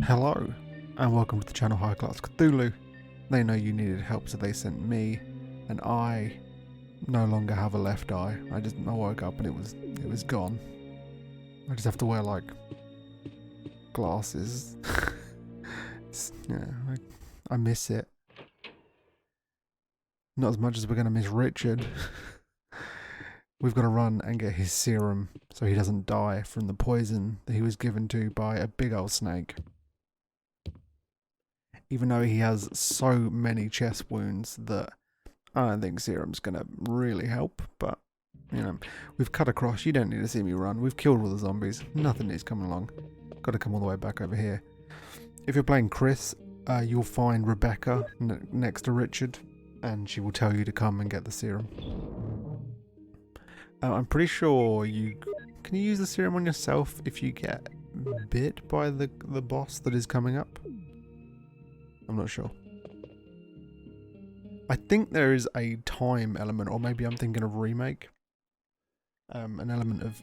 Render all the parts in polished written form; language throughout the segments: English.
Hello, and welcome to the channel High Class Cthulhu. They know you needed help, so they sent me, and I no longer have a left eye. I woke up and it was gone. I just have to wear like glasses. Yeah, I miss it. Not as much as we're gonna miss Richard. We've got to run and get his serum so he doesn't die from the poison that he was given to by a big old snake. Even though he has so many chest wounds that I don't think serum's going to really help. But, you know, we've cut across. You don't need to see me run. We've killed all the zombies. Nothing is coming along. Got to come all the way back over here. If you're playing Chris, you'll find Rebecca next to Richard, and she will tell you to come and get the serum. I'm pretty sure can you use the serum on yourself if you get bit by the boss that is coming up? I'm not sure. I think there is a time element, or maybe I'm thinking of remake. An element of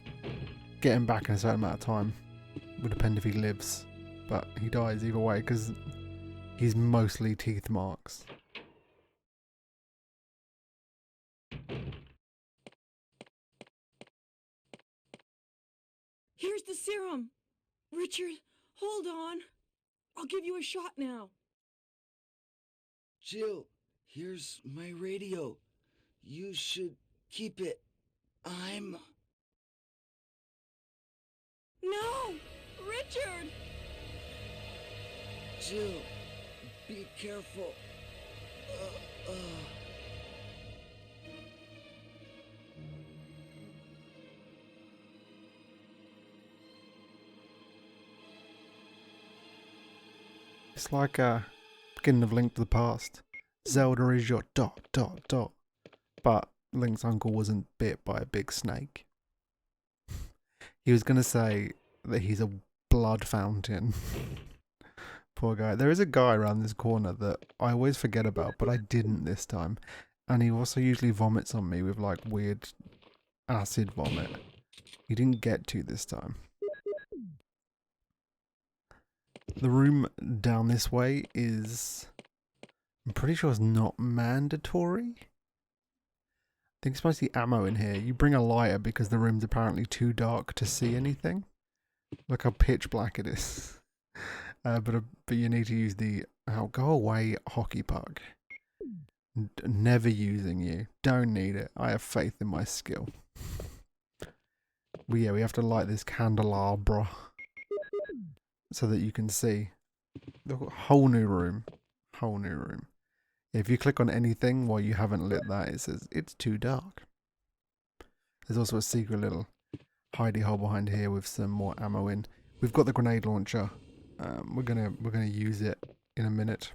getting back in a certain amount of time. Would depend if he lives, but he dies either way because he's mostly teeth marks. Here's the serum. Richard, hold on. I'll give you a shot now. Jill, here's my radio. You should keep it. No! Richard! Jill, be careful. It's like a beginning of Link to the Past. Zelda is your ... But Link's uncle wasn't bit by a big snake. He was going to say that he's a blood fountain. Poor guy. There is a guy around this corner that I always forget about, but I didn't this time. And he also usually vomits on me with like weird acid vomit. He didn't get to this time. The room down this way is, I'm pretty sure it's not mandatory. I think it's mostly ammo in here. You bring a lighter because the room's apparently too dark to see anything. Look how pitch black it is. But you need to use the go away hockey puck. Never using you. Don't need it. I have faith in my skill. We have to light this candelabra so that you can see the whole new room. Whole new room. If you click on anything while you haven't lit that, it says it's too dark. There's also a secret little hidey hole behind here with some more ammo in. We've got the grenade launcher. We're gonna use it in a minute.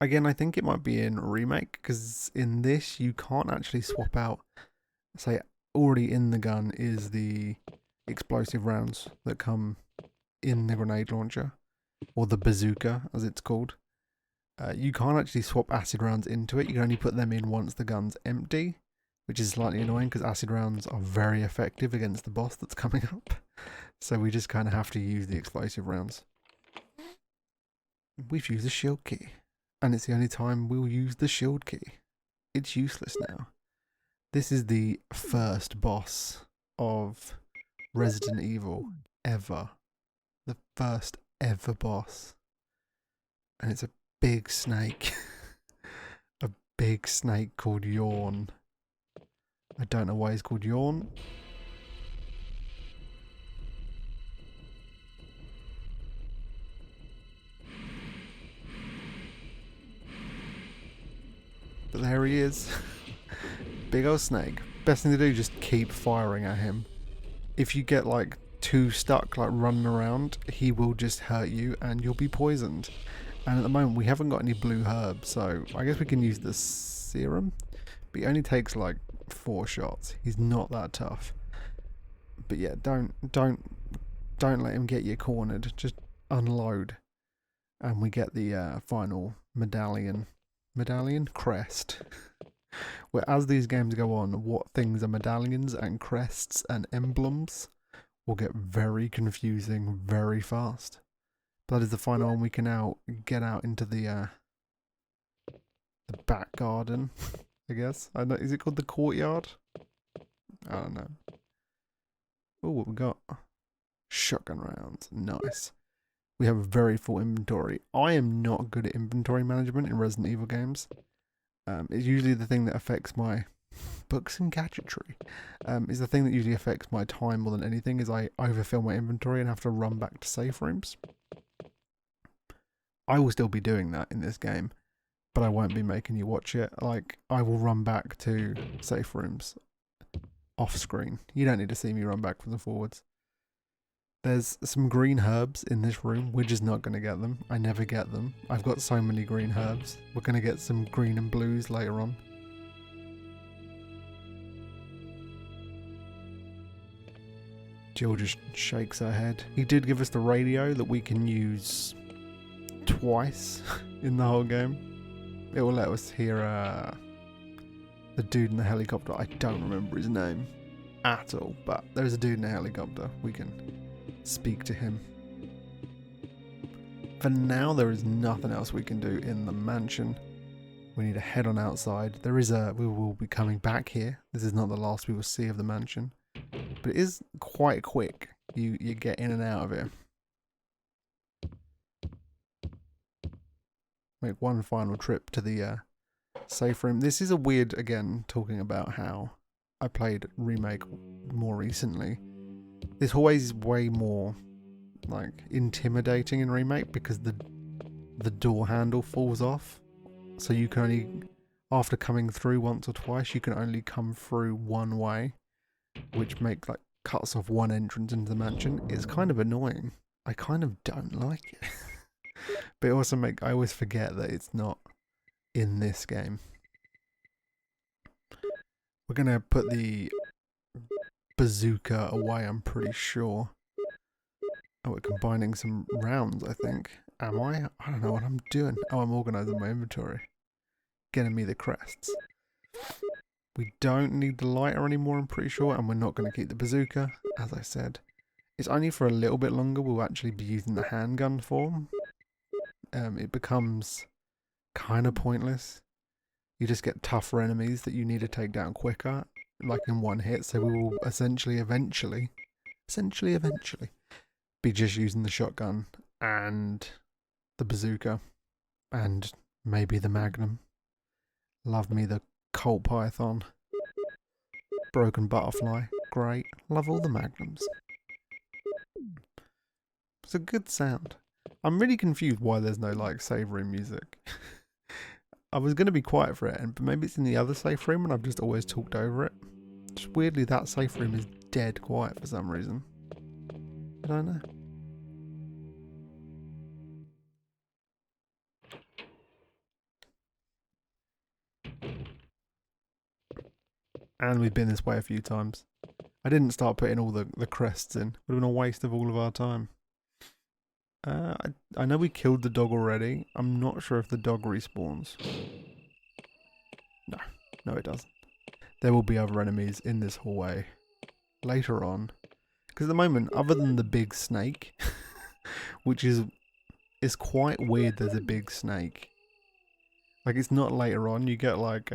Again, I think it might be in remake because in this you can't actually swap out. Say already in the gun is the explosive rounds that come in the grenade launcher, or the bazooka as it's called. You can't actually swap acid rounds into it. You can only put them in once the gun's empty, which is slightly annoying because acid rounds are very effective against the boss that's coming up. So we just kind of have to use the explosive rounds. We've used the shield key, and it's the only time we'll use the shield key. It's useless now. This is the first boss of Resident Evil ever. The first ever boss. And it's a big snake. A big snake called Yawn. I don't know why he's called Yawn. But there he is. Big old snake. Best thing to do, just keep firing at him. If you get like too stuck like running around, he will just hurt you and you'll be poisoned. And at the moment we haven't got any blue herbs, so I guess we can use the serum. But he only takes like 4 shots. He's not that tough. But yeah, don't let him get you cornered. Just unload. And we get the final medallion crest. Where as these games go on, what things are medallions and crests and emblems will get very confusing very fast. But that is the final one. We can now get out into the back garden, I guess. I know, is it called the courtyard? I don't know. Oh, what we got? Shotgun rounds. Nice. We have a very full inventory. I am not good at inventory management in Resident Evil games. It's usually the thing that affects my books and gadgetry. Is the thing that usually affects my time more than anything, is I overfill my inventory and have to run back to safe rooms. I will still be doing that in this game, but I won't be making you watch it. Like, I will run back to safe rooms off screen. You don't need to see me run backwards and forwards. There's some green herbs in this room. We're just not going to get them. I never get them. I've got so many green herbs. We're going to get some green and blues later on. Jill just shakes her head. He did give us the radio that we can use twice in the whole game. It will let us hear the dude in the helicopter. I don't remember his name at all, but there's a dude in a helicopter. We can speak to him. For now, there is nothing else we can do in the mansion. We need to head on outside. We will be coming back here. This is not the last we will see of the mansion, but it is quite quick. You get in and out of here. Make one final trip to the safe room. This is a weird, again, talking about how I played Remake more recently. This hallway is way more like intimidating in Remake because the door handle falls off. So you can only, after coming through once or twice, you can only come through one way, which cuts off one entrance into the mansion. It's kind of annoying. I kind of don't like it. But it also I always forget that it's not in this game. We're going to put the bazooka away, I'm pretty sure. Oh, we're combining some rounds, I think. Am I? I don't know what I'm doing. Oh, I'm organising my inventory. Getting me the crests. We don't need the lighter anymore, I'm pretty sure, and we're not going to keep the bazooka, as I said. It's only for a little bit longer we'll actually be using the handgun form. It becomes kind of pointless. You just get tougher enemies that you need to take down quicker, like in one hit, so we will essentially eventually be just using the shotgun and the bazooka and maybe the magnum. Love me the Colt Python. Broken butterfly, great. Love all the magnums. It's a good sound. I'm really confused why there's no like save room music. I was going to be quiet for it, but maybe it's in the other safe room and I've just always talked over it. Just weirdly, that safe room is dead quiet for some reason. I don't know. And we've been this way a few times. I didn't start putting all the crests in. Would have been a waste of all of our time. I know we killed the dog already. I'm not sure if the dog respawns. No it doesn't. There will be other enemies in this hallway later on. Because at the moment, other than the big snake, which is quite weird there's a big snake. Like, it's not later on. You get like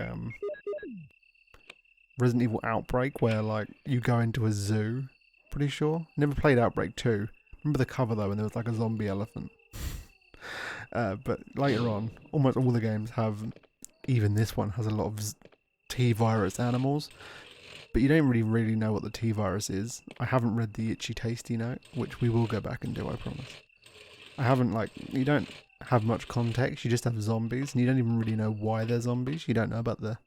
Resident Evil Outbreak where like you go into a zoo. Pretty sure. Never played Outbreak 2. Remember the cover though, when there was like a zombie elephant. But later on, almost all the games have, even this one has a lot of T-virus animals. But you don't really know what the T-virus is. I haven't read the Itchy Tasty note, which we will go back and do, I promise. I haven't you don't have much context, you just have zombies, and you don't even really know why they're zombies. You don't know about the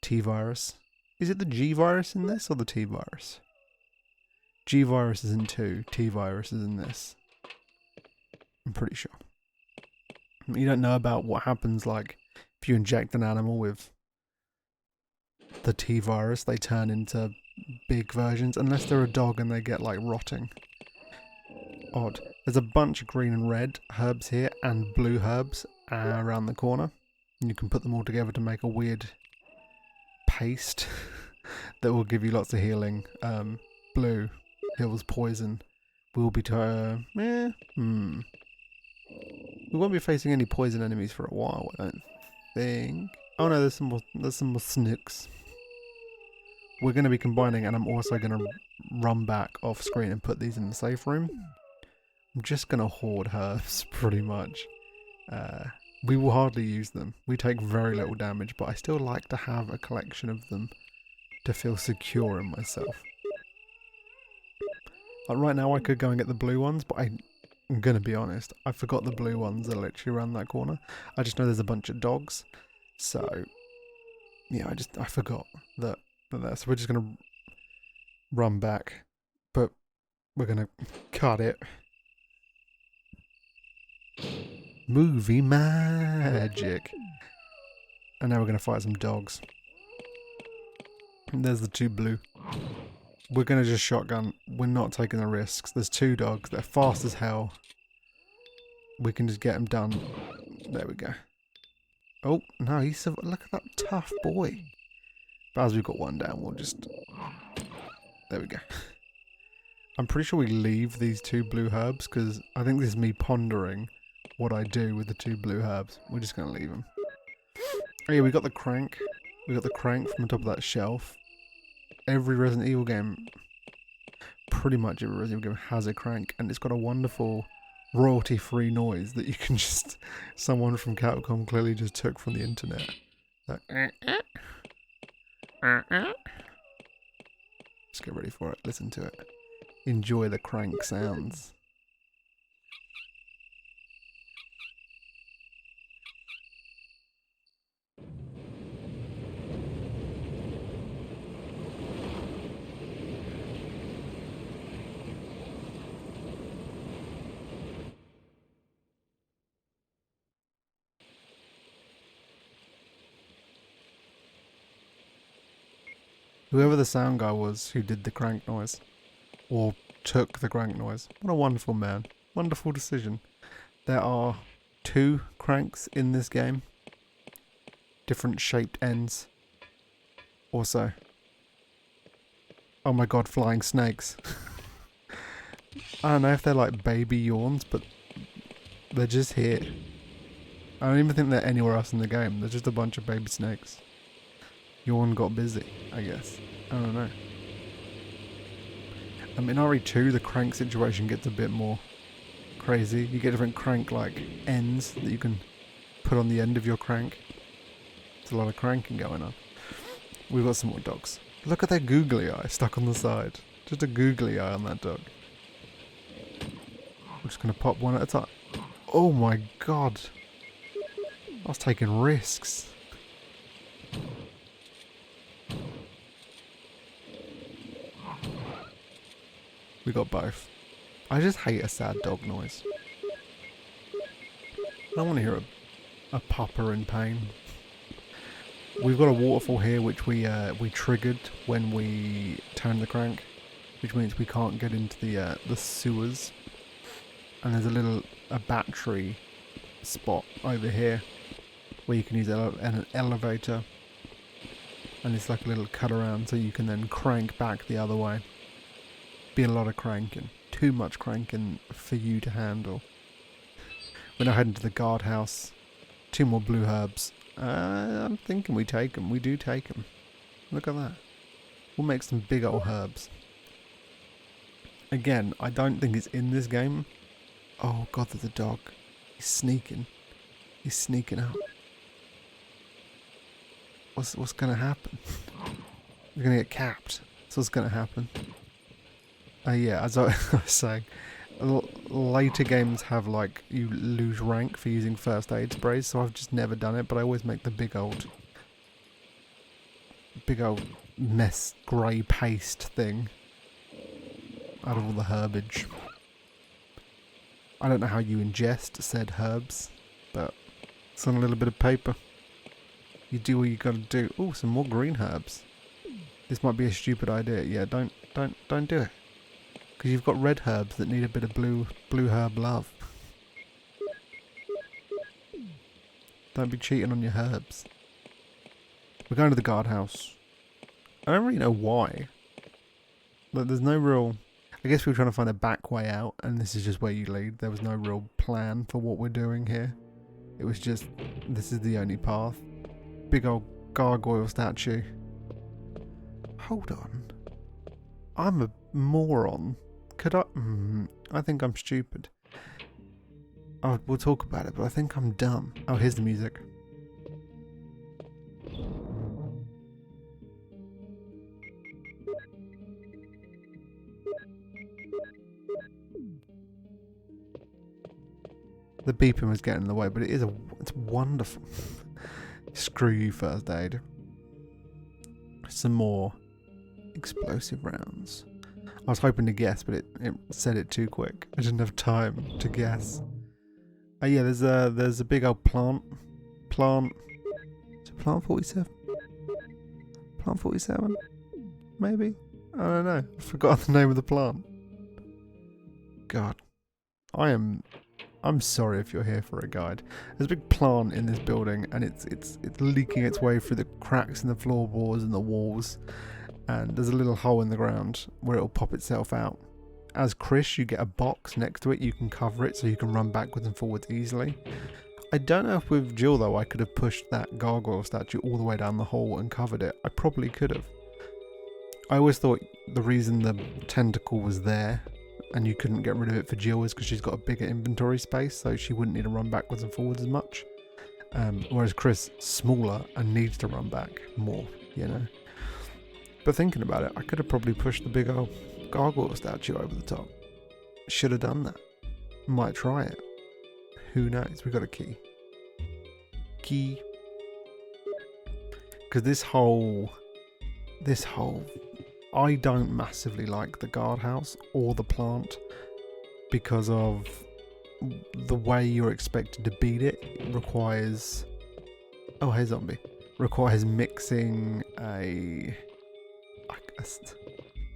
T-virus. Is it the G-virus in this, or the T-virus? G-virus is in 2, T-virus is in this. I'm pretty sure. You don't know about what happens, like, if you inject an animal with the T-virus, they turn into big versions, unless they're a dog and they get, like, rotting. Odd. There's a bunch of green and red herbs here, and blue herbs around the corner. And you can put them all together to make a weird paste that will give you lots of healing. Blue Hill's poison. We'll be we won't be facing any poison enemies for a while, I don't think. Oh no, there's some more snooks. We're going to be combining, and I'm also going to run back off screen and put these in the safe room. I'm just going to hoard herbs, pretty much. We will hardly use them. We take very little damage, but I still like to have a collection of them to feel secure in myself. Like right now I could go and get the blue ones, but I'm going to be honest, I forgot the blue ones are literally around that corner. I just know there's a bunch of dogs, so yeah, I forgot that they're there. So we're just going to run back, but we're going to cut it. Movie magic. And now we're going to fight some dogs. And there's the two blue. We're going to just shotgun. We're not taking the risks. There's two dogs. They're fast as hell. We can just get them done. There we go. Oh, no, look at that tough boy. But as we've got one down, we'll just... There we go. I'm pretty sure we leave these two blue herbs, because I think this is me pondering what I do with the two blue herbs. We're just going to leave them. Oh yeah, we got the crank. We got the crank from the top of that shelf. Every Resident Evil game, pretty much every Resident Evil game has a crank, and it's got a wonderful royalty-free noise that you can just... Someone from Capcom clearly just took from the internet. Like, Let's get ready for it. Listen to it. Enjoy the crank sounds. Whoever the sound guy was who did the crank noise, or took the crank noise, what a wonderful man. Wonderful decision. There are 2 cranks in this game. Different shaped ends. Also. Oh my god, flying snakes. I don't know if they're like baby yawns, but they're just here. I don't even think they're anywhere else in the game. They're just a bunch of baby snakes. Yawn got busy, I guess. I don't know. In RE2, the crank situation gets a bit more crazy. You get different crank-like ends that you can put on the end of your crank. There's a lot of cranking going on. We've got some more dogs. Look at that googly eye stuck on the side. Just a googly eye on that dog. I'm just going to pop one at a time. Oh my god. I was taking risks. We got both. I just hate a sad dog noise. I don't want to hear a pupper in pain. We've got a waterfall here which we triggered when we turned the crank, which means we can't get into the sewers. And there's a battery spot over here where you can use an elevator, and it's like a little cut around so you can then crank back the other way. Be a lot of cranking. Too much cranking for you to handle. We're now heading to the guardhouse. 2 more blue herbs. I'm thinking we take them. We do take them. Look at that. We'll make some big old herbs. Again, I don't think it's in this game. Oh god, there's a dog. He's sneaking. He's sneaking out. What's gonna happen? We're gonna get capped. That's what's gonna happen. Yeah, as I was saying, later games have like you lose rank for using first aid sprays, so I've just never done it, but I always make the big old mess grey paste thing out of all the herbage. I don't know how you ingest said herbs, but it's on a little bit of paper. You do what you gotta do. Oh, some more green herbs. This might be a stupid idea. Yeah, don't do it. Because you've got red herbs that need a bit of blue herb love. Don't be cheating on your herbs. We're going to the guardhouse. I don't really know why. But there's no real... I guess we were trying to find a back way out, and this is just where you lead. There was no real plan for what we're doing here. It was just, this is the only path. Big old gargoyle statue. Hold on. I'm a moron. Could I? I think I'm stupid. Oh, we'll talk about it, but I think I'm dumb. Oh, here's the music. The beeping was getting in the way, but it's wonderful. Screw you, first aid. Some more explosive rounds. I was hoping to guess, but it said it too quick. I didn't have time to guess. Oh yeah, there's a big old plant. Is it plant 47? Plant 47? Maybe? I don't know. I forgot the name of the plant. God. I'm sorry if you're here for a guide. There's a big plant in this building, and it's leaking its way through the cracks in the floorboards and the walls. And there's a little hole in the ground where it'll pop itself out. As Chris, you get a box next to it. You can cover it so you can run backwards and forwards easily. I don't know if with Jill, though, I could have pushed that gargoyle statue all the way down the hole and covered it. I probably could have. I always thought the reason the tentacle was there and you couldn't get rid of it for Jill is because she's got a bigger inventory space, so she wouldn't need to run backwards and forwards as much. Whereas Chris, smaller and needs to run back more, you know. But thinking about it, I could have probably pushed the big old gargoyle statue over the top. Should have done that. Might try it. Who knows? We got a key. Key. Because this whole... I don't massively like the guardhouse or the plant because of the way you're expected to beat it. It requires... Oh, hey zombie. Requires mixing a...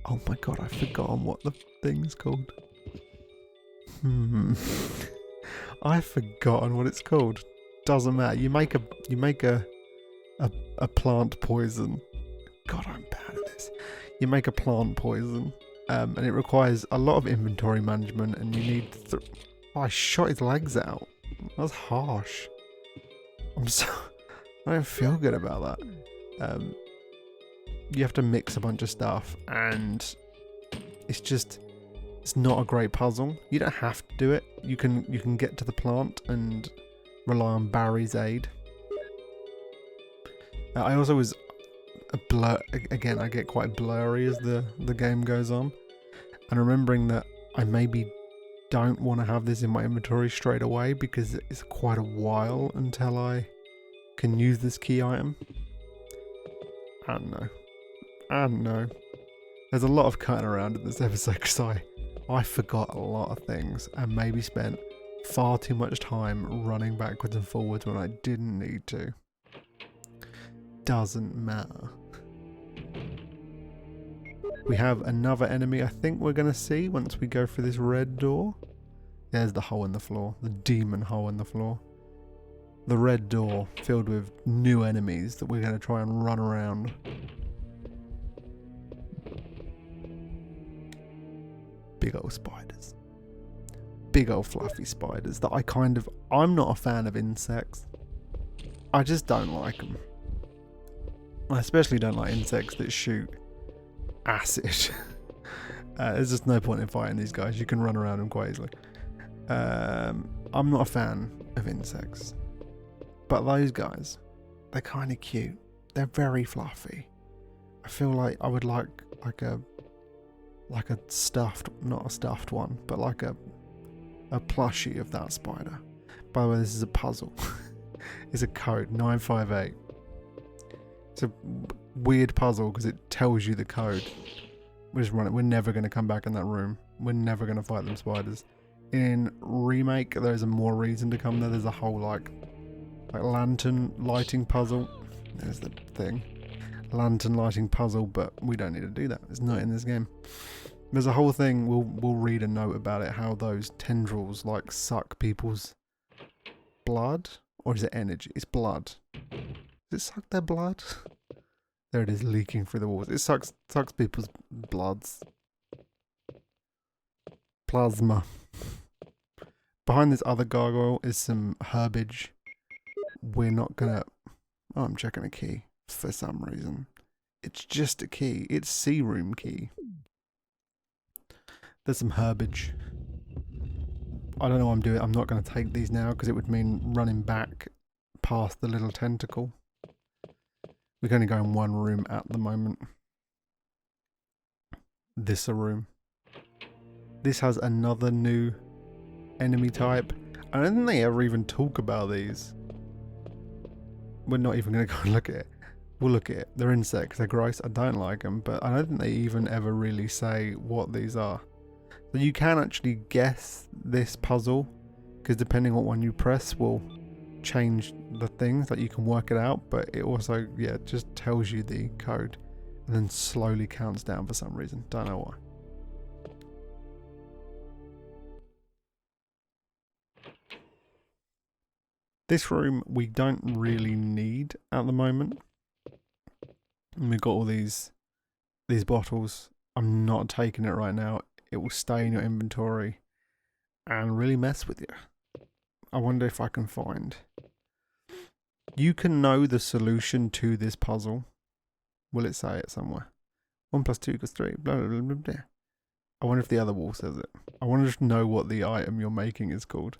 Oh my god, I've forgotten what the thing's called. I've forgotten what it's called. Doesn't matter. You make a plant poison. God, I'm bad at this. You make a plant poison, and it requires a lot of inventory management, and you need oh, I shot his legs out. That's harsh. I don't feel good about that. You have to mix a bunch of stuff, and it's not a great puzzle. You don't have to do it. You can get to the plant and rely on Barry's aid. I also was again, I get quite blurry as the game goes on, and remembering that I maybe don't want to have this in my inventory straight away because it's quite a while until I can use this key item. I don't know. There's a lot of cutting around in this episode because I forgot a lot of things and maybe spent far too much time running backwards and forwards when I didn't need to. Doesn't matter. We have another enemy I think we're going to see once we go through this red door. There's the hole in the floor. The demon hole in the floor. The red door filled with new enemies that we're going to try and run around. Big old spiders. Big old fluffy spiders that I'm not a fan of insects. I just don't like them. I especially don't like insects that shoot acid. There's just no point in fighting these guys. You can run around them quite easily. I'm not a fan of insects. But those guys, they're kind of cute. They're very fluffy. I feel like I would like a stuffed, not a stuffed one, but like a plushie of that spider. By the way, this is a puzzle. It's a code, 958. It's a weird puzzle because it tells you the code. We just run it. We're never going to come back in that room. We're never going to fight them spiders. In Remake, there's a more reason to come there. There's a whole like lantern lighting puzzle. There's the thing. Lantern lighting puzzle, but we don't need to do that. It's not in this game. There's a whole thing. We'll read a note about it. How those tendrils like suck people's blood, or is it energy? It's blood. Does it suck their blood? There it is, leaking through the walls. It sucks people's bloods. Plasma. Behind this other gargoyle is some herbage. We're not gonna... Oh, I'm checking a key for some reason. It's just a key. It's sea room key. There's some herbage. I don't know what I'm doing. I'm not going to take these now because it would mean running back past the little tentacle. We can only go in one room at the moment. This a room. This has another new enemy type. I don't think they ever even talk about these. We're not even going to go and look at it. We'll look at it. They're insects. They're gross. I don't like them, but I don't think they even ever really say what these are. So you can actually guess this puzzle, because depending on what one you press will change the things, like you can work it out, but it also, yeah, just tells you the code and then slowly counts down for some reason. Don't know why. This room we don't really need at the moment. And we've got all these bottles. I'm not taking it right now. It will stay in your inventory and really mess with you. I wonder if I can find. You can know the solution to this puzzle. Will it say it somewhere? 1 + 2 = 3. Blah, blah, blah, blah, blah. I wonder if the other wall says it. I want to know what the item you're making is called.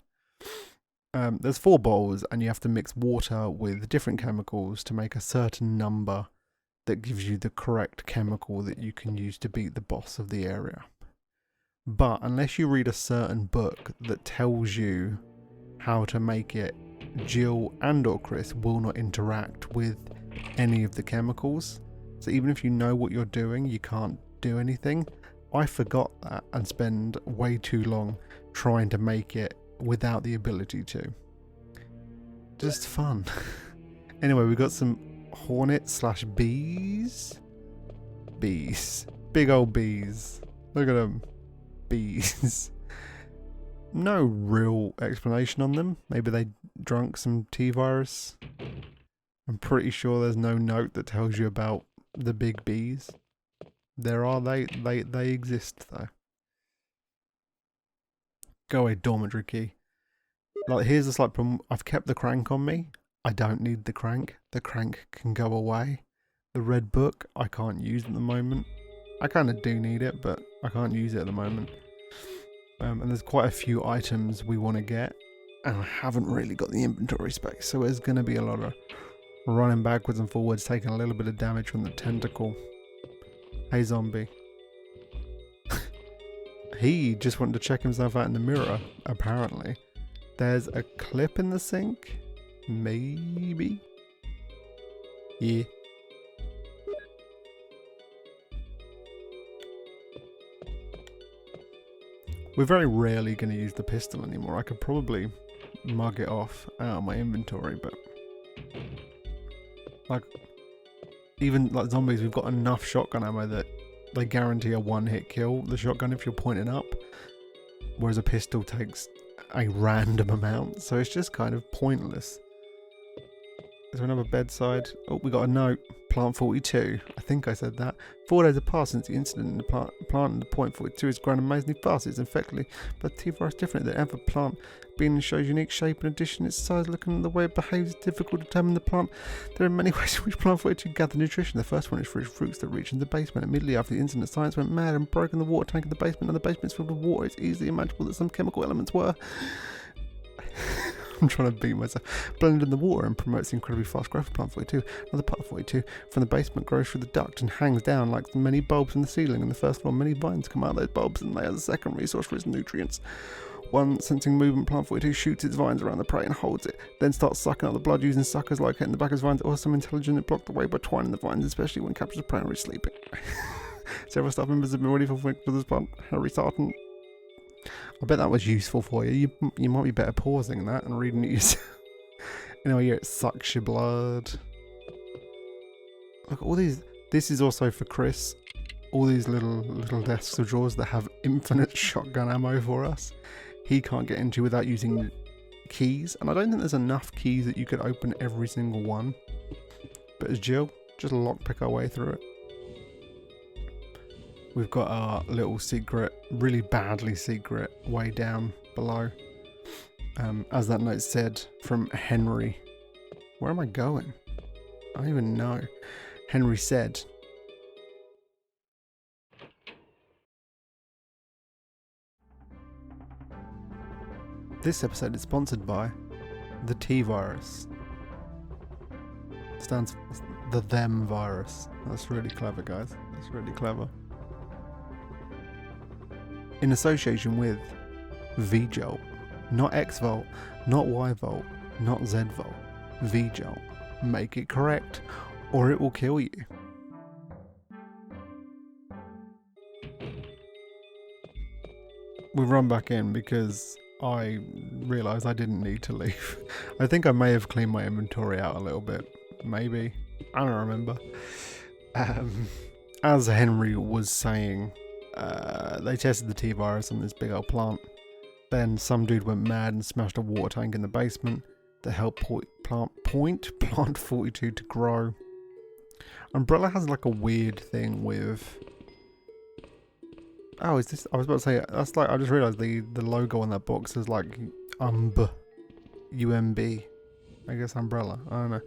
There's 4 bowls and you have to mix water with different chemicals to make a certain number that gives you the correct chemical that you can use to beat the boss of the area. But unless you read a certain book that tells you how to make it, Jill and or Chris will not interact with any of the chemicals. So even if you know what you're doing, you can't do anything. I forgot that and spend way too long trying to make it without the ability to. Just fun. Anyway, we got some hornet/bees. Bees. Big old bees. Look at them. Bees. No real explanation on them. Maybe they drunk some T-virus. I'm pretty sure there's no note that tells you about the big bees. There are, they exist though. Go away, dormitory key. Like, here's the slight problem. I've kept the crank on me. I don't need the crank. The crank can go away. The red book I can't use at the moment. I kind of do need it, but I can't use it at the moment. And there's quite a few items we want to get, and I haven't really got the inventory space, so there's going to be a lot of running backwards and forwards, taking a little bit of damage from the tentacle. Hey, zombie. He just wanted to check himself out in the mirror, apparently. There's a clip in the sink? Maybe? Yeah. We're very rarely going to use the pistol anymore. I could probably mug it off out of my inventory, but... like, even like zombies, we've got enough shotgun ammo that they guarantee a one-hit kill, the shotgun, if you're pointing up. Whereas a pistol takes a random amount, so it's just kind of pointless. Is there another bedside? Oh, we got a note. Plant 42. I think I said that. 4 days have passed since the incident in the plant in the point 42 has grown amazingly fast. It's infectedly, but T-virus different than ever plant. Being shows unique shape in addition its size, looking at the way it behaves, it's difficult to determine the plant. There are many ways in which plant 42 gather nutrition. The first one is for its fruits that reach into the basement. Immediately after the incident, science went mad and broke in the water tank in the basement, and the basement is filled with water. It's easily imaginable that some chemical elements were... I'm trying to beat myself. Blended in the water and promotes the incredibly fast growth of plant 42. Another part of 42 from the basement grows through the duct and hangs down like many bulbs in the ceiling. In the first floor, many vines come out of those bulbs and they are the secondary source for its nutrients. One sensing movement, plant 42 shoots its vines around the prey and holds it, then starts sucking out the blood using suckers located in the back of its vines, or some intelligent that block the way by twining the vines, especially when captures a prey or is sleeping. Several staff members have been ready for this plant. Harry Sarton. I bet that was useful for you. You might be better pausing that and reading it yourself. Anyway, yeah, it sucks your blood. Look, all these... This is also for Chris. All these little desks or drawers that have infinite shotgun ammo for us. He can't get into without using keys. And I don't think there's enough keys that you could open every single one. But as Jill, just lockpick our way through it. we've got our little secret, really badly secret, way down below. As that note said, from Henry. Where am I going? I don't even know. Henry said, this episode is sponsored by the T virus. Stands for the them virus. That's really clever, guys. That's really clever. In association with V-Jolt. Not X-Volt, not Y-Volt, not Z-Volt. V-Jolt. Make it correct, or it will kill you. We run back in because I realised I didn't need to leave. I think I may have cleaned my inventory out a little bit. Maybe. I don't remember. As Henry was saying, they tested the T-virus on this big old plant. Then some dude went mad and smashed a water tank in the basement that helped plant 42 to grow. Umbrella has like a weird thing with... Oh, is this... I was about to say, that's like... I just realised the logo on that box is like UMB. I guess umbrella. I don't know.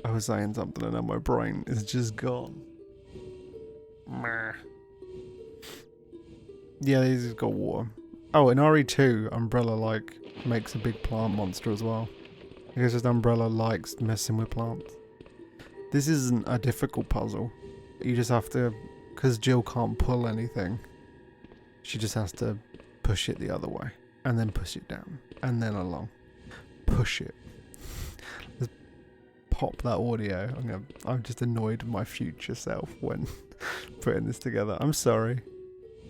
I was saying something and now my brain is just gone. Meh. Yeah, he's just got water. Oh, in RE2, Umbrella like makes a big plant monster as well. I guess just Umbrella likes messing with plants. This isn't a difficult puzzle. You just have to, because Jill can't pull anything, she just has to push it the other way. And then push it down. And then along. Push it. Just pop that audio. I'm just annoyed with my future self when putting this together. I'm sorry.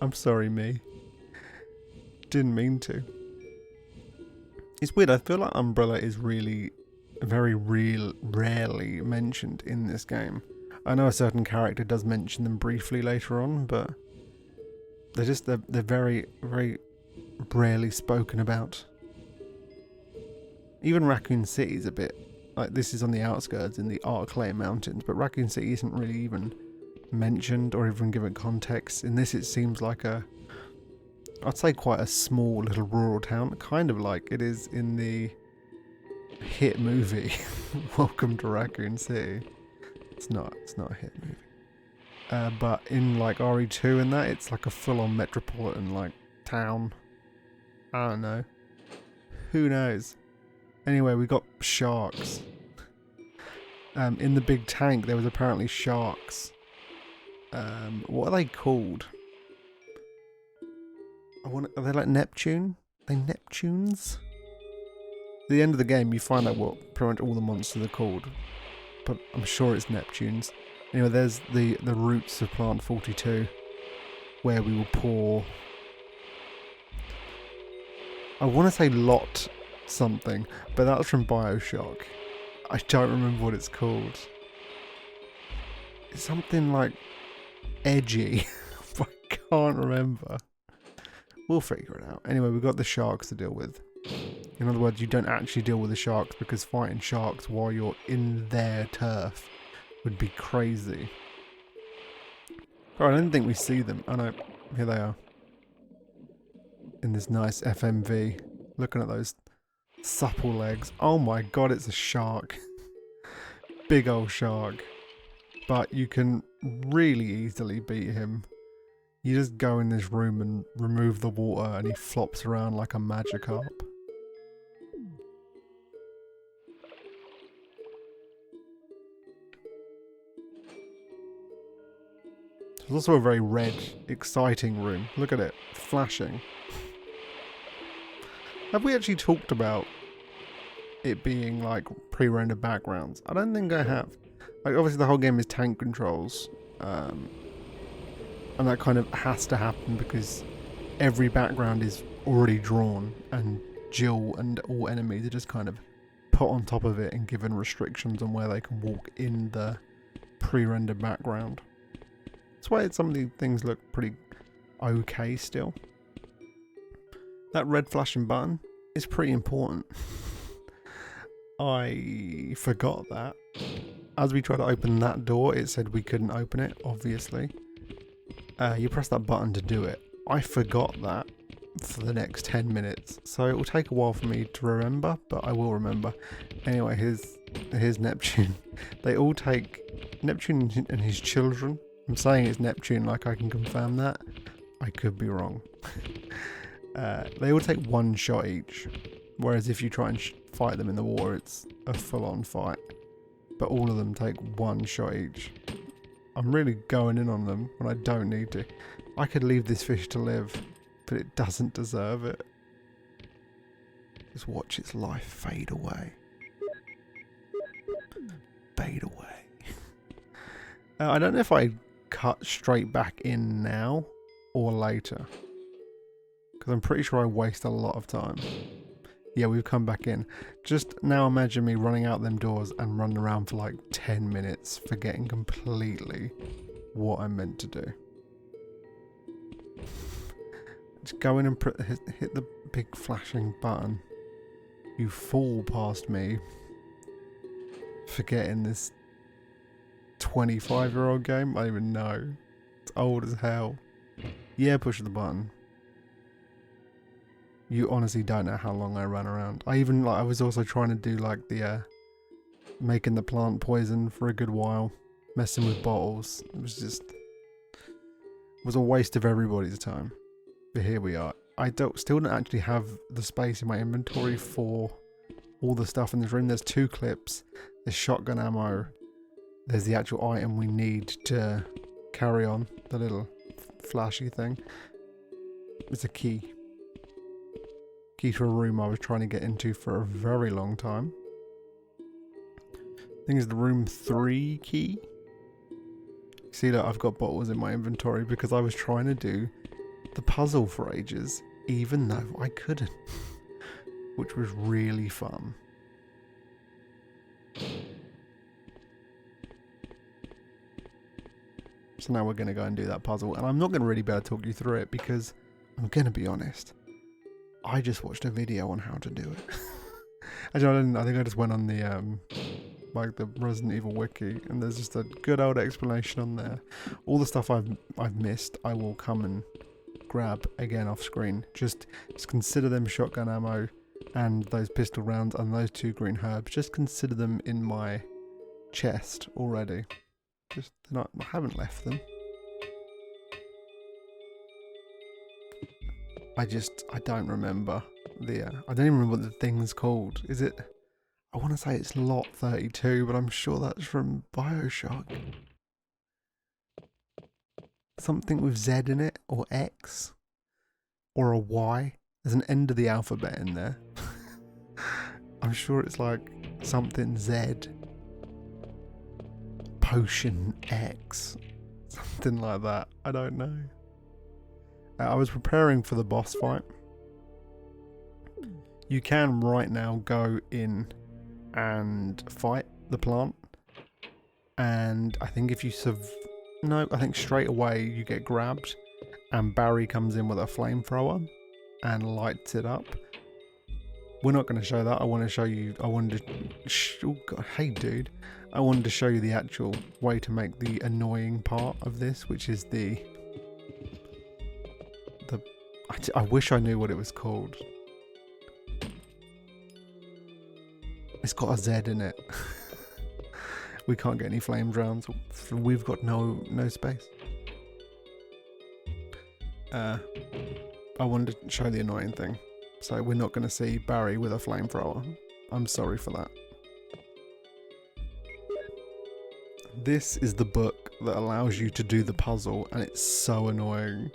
I'm sorry, me. Didn't mean to. It's weird. I feel like Umbrella is really rarely mentioned in this game. I know a certain character does mention them briefly later on, but they're very, very rarely spoken about. Even Raccoon City is a bit like, this is on the outskirts in the Arclay Mountains, but Raccoon City isn't really even mentioned or even given context. In this, it seems like I'd say quite a small little rural town, kind of like it is in the hit movie Welcome to Raccoon City. It's not a hit movie. But in like RE2 and that, it's like a full-on metropolitan like town. I don't know. Who knows? Anyway, we got sharks. In the big tank, there was apparently sharks. What are they called? Are they like Neptune? Are they Neptunes? At the end of the game, you find out what pretty much all the monsters are called. But I'm sure it's Neptunes. Anyway, there's the roots of Plant 42, where we will pour... I want to say Lot something, but that's from Bioshock. I don't remember what it's called. It's something like edgy. I can't remember. We'll figure it out. Anyway, we've got the sharks to deal with. In other words, you don't actually deal with the sharks because fighting sharks while you're in their turf would be crazy. Oh, I don't think we see them. Oh no, here they are. In this nice FMV. Looking at those supple legs. Oh my god, it's a shark. Big old shark. But you can really easily beat him. You just go in this room and remove the water and he flops around like a Magikarp. There's also a very red, exciting room. Look at it, flashing. Have we actually talked about it being like pre-rendered backgrounds? I don't think I have. Like obviously the whole game is tank controls. And that kind of has to happen because every background is already drawn and Jill and all enemies are just kind of put on top of it and given restrictions on where they can walk in the pre-rendered background. That's why some of the things look pretty okay still. That red flashing button is pretty important. I forgot that. as we tried to open that door, it said we couldn't open it, obviously. You press that button to do it. I forgot that for the next 10 minutes, so it will take a while for me to remember, but I will remember. Anyway, here's Neptune. They all take Neptune and his children. I'm saying it's Neptune like I can confirm that. I could be wrong. They all take one shot each, whereas if you try and fight them in the water, it's a full-on fight. But all of them take one shot each. I'm really going in on them when I don't need to. I could leave this fish to live, but it doesn't deserve it. Just watch its life fade away. Fade away. I don't know if I cut straight back in now or later, because I'm pretty sure I waste a lot of time. Yeah, we've come back in. Just now imagine me running out them doors and running around for like 10 minutes, forgetting completely what I'm meant to do. Just go in and hit the big flashing button. You fall past me, forgetting this 25-year-old game. I don't even know. It's old as hell. Yeah, push the button. You honestly don't know how long I ran around. I was also trying to do like the making the plant poison for a good while, messing with bottles. It was a waste of everybody's time. But here we are. I still don't actually have the space in my inventory for all the stuff in this room. There's 2 clips, there's shotgun ammo, there's the actual item we need to carry on, the little flashy thing. It's a key. Key to a room I was trying to get into for a very long time. I think it's the room 3 key. See that I've got bottles in my inventory because I was trying to do the puzzle for ages, even though I couldn't, which was really fun. So now we're going to go and do that puzzle, and I'm not going to really be able to talk you through it because I'm going to be honest, I just watched a video on how to do it. Actually, I didn't. I think I just went on the like the Resident Evil wiki, and there's just a good old explanation on there. All the stuff I've missed, I will come and grab again off screen. Just consider them shotgun ammo and those pistol rounds and those 2 green herbs. Just consider them in my chest already. Just I haven't left them. I don't remember I don't even remember what the thing's called. Is it? I want to say it's Lot 32, but I'm sure that's from BioShock. Something with Z in it, or X, or a Y. There's an end of the alphabet in there. I'm sure it's like something Z. Potion X. Something like that. I don't know. I was preparing for the boss fight. You can right now go in and fight the plant. And I think if you I think straight away you get grabbed and Barry comes in with a flamethrower and lights it up. We're not going to show that. I wanted to oh God, hey dude. I wanted to show you the actual way to make the annoying part of this, which is I wish I knew what it was called. It's got a Z in it. We can't get any flame rounds. We've got no space. I wanted to show the annoying thing. So we're not going to see Barry with a flamethrower. I'm sorry for that. This is the book that allows you to do the puzzle, and it's so annoying.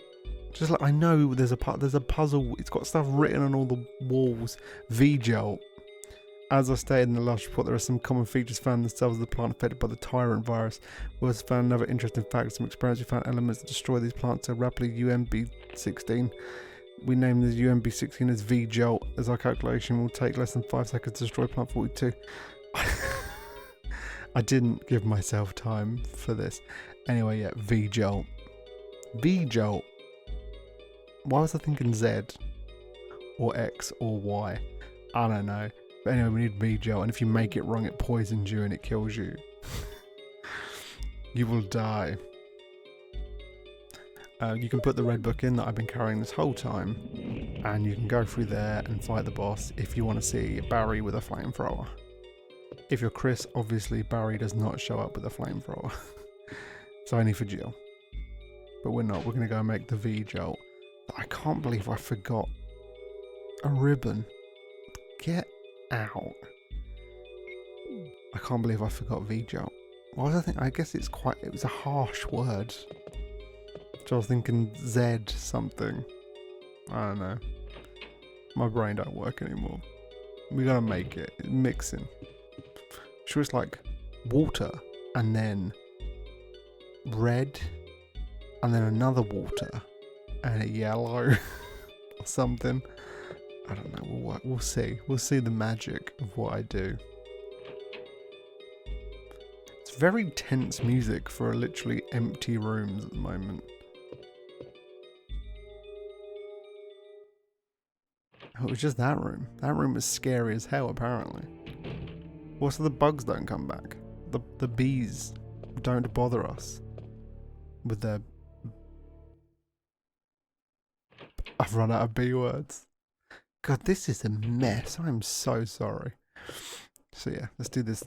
Just like, I know there's a puzzle, it's got stuff written on all the walls. V-Gel. As I stated in the last report, there are some common features found in the cells of the plant affected by the tyrant virus. We also found another interesting fact. Some experiments we found elements that destroy these plants so rapidly. UMB16. We named this UMB16 as V-Gel, as our calculation will take less than 5 seconds to destroy plant 42. I didn't give myself time for this. Anyway, yeah, V-Gel. V-Gel. Why was I thinking Z? Or X or Y? I don't know. But anyway, we need V-Gel, and if you make it wrong, it poisons you and it kills you. You will die. You can put the red book in that I've been carrying this whole time, and you can go through there and fight the boss if you want to see Barry with a flamethrower. If you're Chris, obviously Barry does not show up with a flamethrower. It's only for Jill. But we're not. We're going to go and make the V-Jolt. I can't believe I forgot a ribbon. Get out. I can't believe I forgot V-Jolt. What was I thinking? I guess it was a harsh word. So I was thinking Z something. I don't know. My brain don't work anymore. We gotta make it. It's mixing. Sure, it's like water and then red and then another water and a yellow or something. I don't know. We'll see. We'll see the magic of what I do. It's very tense music for literally empty rooms at the moment. Oh, it was just that room. That room was scary as hell, apparently. Also, the bugs don't come back. The bees don't bother us with their... I've run out of B words. God, this is a mess. I'm so sorry. So yeah, let's do this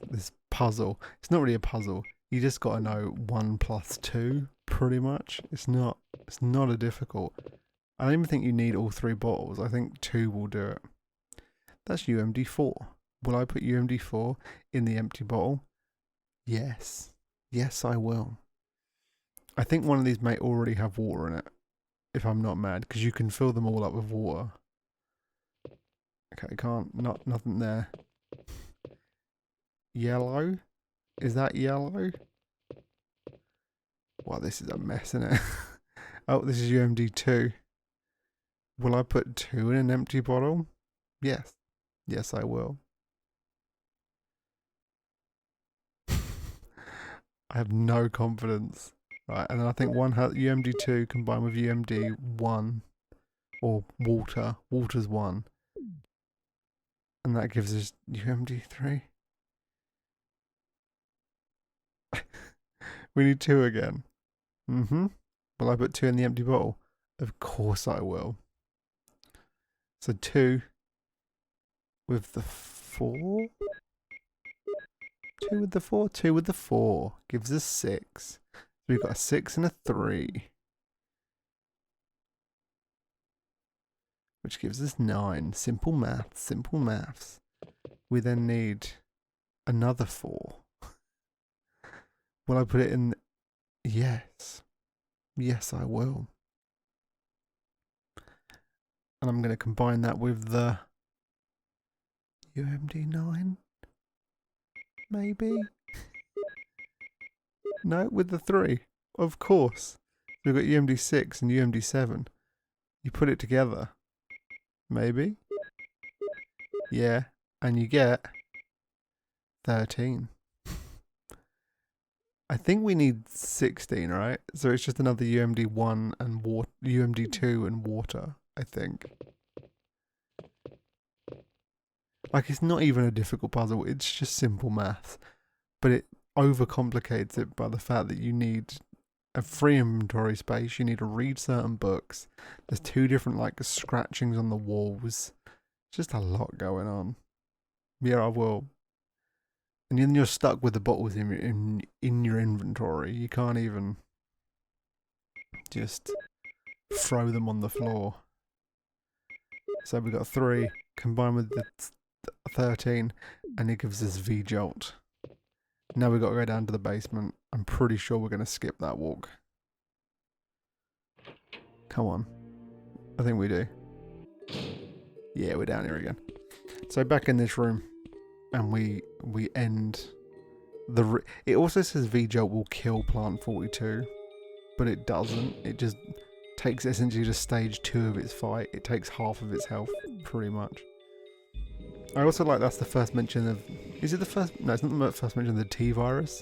puzzle. It's not really a puzzle. You just got to know 1 + 2, pretty much. It's not a difficult... I don't even think you need all 3 bottles. I think 2 will do it. That's UMD4. Will I put UMD4 in the empty bottle? Yes. Yes, I will. I think one of these may already have water in it, if I'm not mad, because you can fill them all up with water. Okay, nothing there. Yellow? Is that yellow? Wow, this is a mess, isn't it? Oh, this is UMD2. Will I put 2 in an empty bottle? Yes. Yes, I will. I have no confidence. Right, and then I think one has UMD2 combined with UMD1 or water. Water's 1. And that gives us UMD3. We need 2 again. Will I put 2 in the empty bottle? Of course I will. So 2 with the 4? 2 with the 4? 2 with the 4 gives us 6. So we've got a 6 and a 3. Which gives us 9. Simple maths, simple maths. We then need another 4. Will I put it in? Yes. Yes, I will. And I'm going to combine that with the UMD9? Maybe? No, with the 3. Of course. We've got UMD6 and UMD7. You put it together. Maybe? Yeah. And you get 13. I think we need 16, right? So it's just another UMD1 and UMD2 and water, I think. Like, it's not even a difficult puzzle. It's just simple maths. But it overcomplicates it by the fact that you need a free inventory space. You need to read certain books. There's 2 different, like, scratchings on the walls. Just a lot going on. Yeah, I will. And then you're stuck with the bottles in your inventory. You can't even just throw them on the floor. So we've got 3 combined with the 13, and it gives us V-Jolt. Now we've got to go down to the basement. I'm pretty sure we're going to skip that walk. Come on. I think we do. Yeah, we're down here again. So back in this room. And we end the... It also says V-Jolt will kill Plant 42. But it doesn't. It just takes essentially to stage 2 of its fight. It takes half of its health, pretty much. I also like that's the first mention of... Is it the first... No, it's not the first mention of the T virus.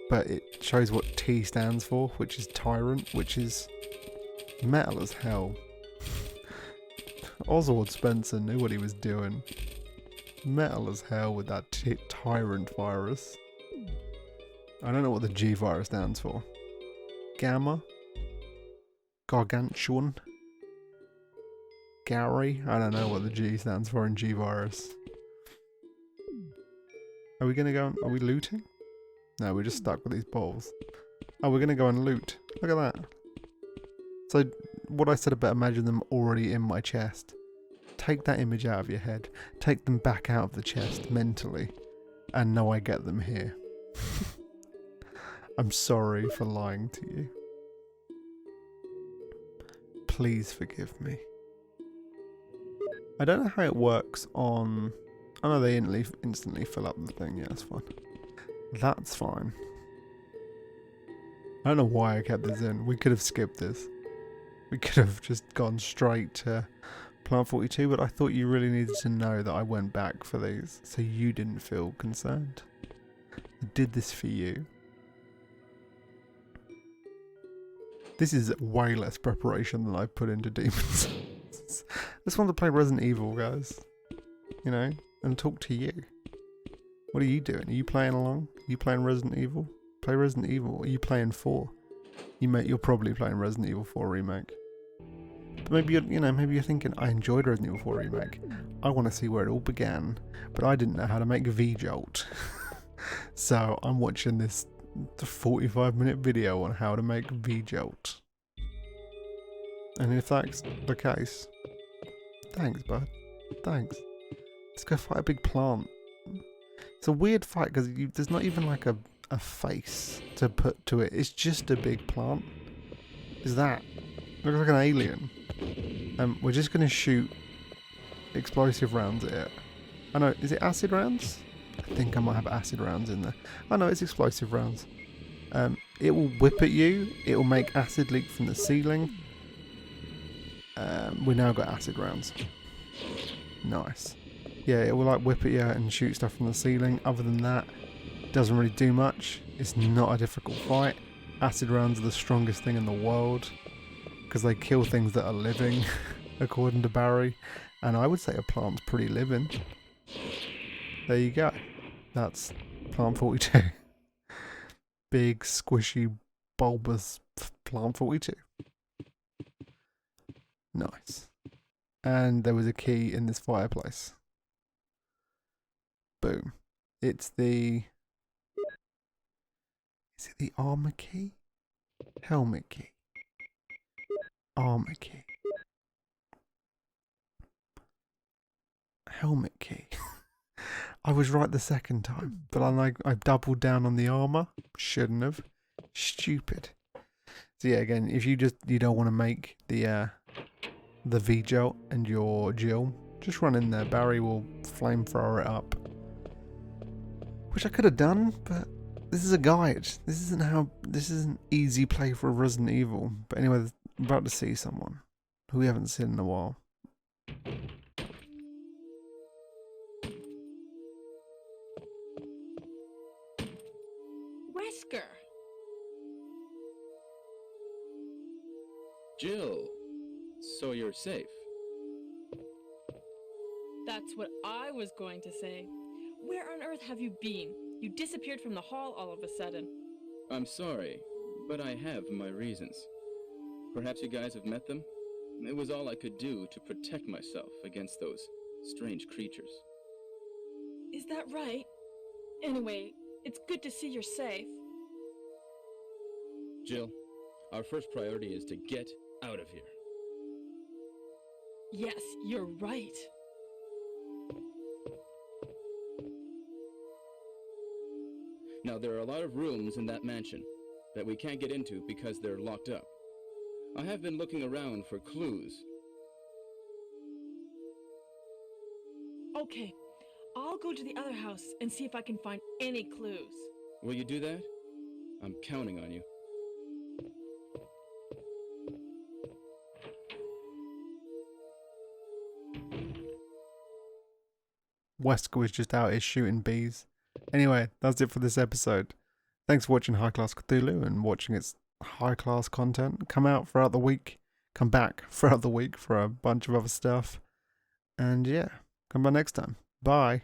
But it shows what T stands for, which is Tyrant, which is metal as hell. Oswald Spencer knew what he was doing. Metal as hell with that Tyrant virus. I don't know what the G virus stands for. Gamma? Gargantuan? Gary? I don't know what the G stands for in G virus. Are we gonna go? Are we looting? No, we're just stuck with these balls. Oh, we're gonna go and loot. Look at that. So, what I said about imagine them already in my chest. Take that image out of your head. Take them back out of the chest mentally. And now I get them here. I'm sorry for lying to you. Please forgive me. I don't know how it works on... I know they instantly fill up the thing. Yeah, that's fine. That's fine. I don't know why I kept this in. We could have skipped this. We could have just gone straight to Plant 42, but I thought you really needed to know that I went back for these, so you didn't feel concerned. I did this for you. This is way less preparation than I put into Demon's Souls. I just want to play Resident Evil, guys. You know, and talk to you. What are you doing? Are you playing along? Are you playing Resident Evil? Play Resident Evil. Are you playing 4? You're probably playing Resident Evil 4 Remake. But maybe maybe you're thinking, I enjoyed Resident Evil 4 Remake. I want to see where it all began, but I didn't know how to make V-Jolt. So I'm watching this 45-minute video on how to make V-Jolt. And if that's the case, thanks, bud. Thanks. Let's go fight a big plant. It's a weird fight because there's not even like a face to put to it. It's just a big plant. Is that? Looks like an alien. We're just going to shoot explosive rounds at it. I know, is it acid rounds? I think I might have acid rounds in there. Oh no, it's explosive rounds. It will whip at you. It will make acid leak from the ceiling. We now got acid rounds. Nice. Yeah, it will like whip at you and shoot stuff from the ceiling. Other than that, doesn't really do much. It's not a difficult fight. Acid rounds are the strongest thing in the world because they kill things that are living, according to Barry. And I would say a plant's pretty living. There you go. That's Plant 42. Big, squishy, bulbous Plant 42. Nice. And there was a key in this fireplace. Boom. It's the... Is it the armor key? Helmet key. Armor key. Helmet key. I was right the second time, but I doubled down on the armor. Shouldn't have. Stupid. So yeah, again, if you don't want to make the V-Jolt and your Jill, just run in there. Barry will flamethrower it up. Which I could have done, but this is a guide. This isn't easy play for Resident Evil. But anyway, I'm about to see someone who we haven't seen in a while. Wesker! Jill, so you're safe. That's what I was going to say. Where on earth have you been? You disappeared from the hall all of a sudden. I'm sorry, but I have my reasons. Perhaps you guys have met them? It was all I could do to protect myself against those strange creatures. Is that right? Anyway, it's good to see you're safe. Jill, our first priority is to get out of here. Yes, you're right. Now, there are a lot of rooms in that mansion that we can't get into because they're locked up. I have been looking around for clues. Okay, I'll go to the other house and see if I can find any clues. Will you do that? I'm counting on you. Wesker was just out here shooting bees. Anyway, that's it for this episode. Thanks for watching High Class Cthulhu and watching its high class content. Come out throughout the week. Come back throughout the week for a bunch of other stuff. And yeah, come back next time. Bye.